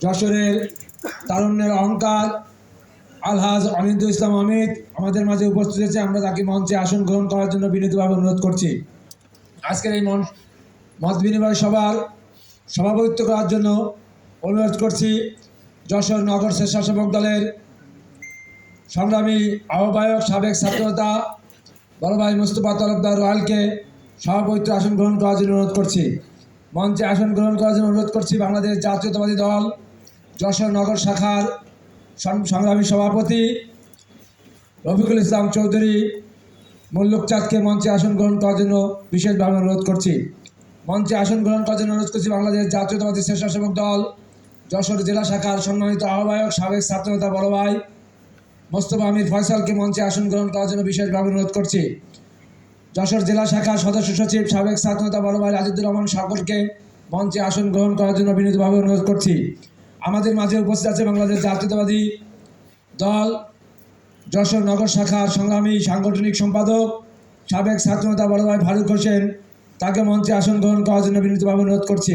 যশোরের তারুণ্যের অহংকার আলহাজ অনিন্দু ইসলাম অমিত আমাদের মাঝে উপস্থিত হয়েছে। আমরা তাকে মঞ্চে আসন গ্রহণ করার জন্য বিনীতভাবে অনুরোধ করছি। আজকের এই মত বিনিময় সভার সভাপতিত্ব করার জন্য অনুরোধ করছি যশোর নগর স্বেচ্ছাসেবক দলের সংগ্রামী আহ্বায়ক সাবেক ছাত্রনেতা বড় ভাই মুস্তফা তরফদার রয়্যালকে সভাপতিত্ব আসন গ্রহণ করার জন্য অনুরোধ করছি। মঞ্চে আসন গ্রহণ করার জন্য অনুরোধ করছি বাংলাদেশ জাতীয়তাবাদী দল যশোর নগর শাখার সংগ্রামী সভাপতি রফিকুল ইসলাম চৌধুরী মল্লুক চাঁদকে মঞ্চে আসন গ্রহণ করার জন্য বিশেষভাবে অনুরোধ করছি। মঞ্চে আসন গ্রহণ করার জন্য অনুরোধ করছি বাংলাদেশ জাতীয়তাবাদী স্বেচ্ছাসেবক দল যশোর জেলা শাখার সম্মানিত আহ্বায়ক সাবেক ছাত্রনেতা বড় ভাই মোস্তফা আমির ফয়সালকে মঞ্চে আসন গ্রহণ করার জন্য বিশেষভাবে অনুরোধ করছি। যশোর জেলা শাখার সদস্য সচিব সাবেক ছাত্রনেতা বড় ভাই রাজিদুর রহমান সাগরকে মঞ্চে আসন গ্রহণ করার জন্য বিনীতভাবে অনুরোধ করছি। আমাদের মাঝে উপস্থিত আছে বাংলাদেশ জাতীয়তাবাদী দল যশোর নগর শাখার সংগ্রামী সাংগঠনিক সম্পাদক সাবেক ছাত্রনেতা বড় ভাই ফারুক হোসেন, তাকে মঞ্চে আসন গ্রহণ করার জন্য বিনীতভাবে অনুরোধ করছি।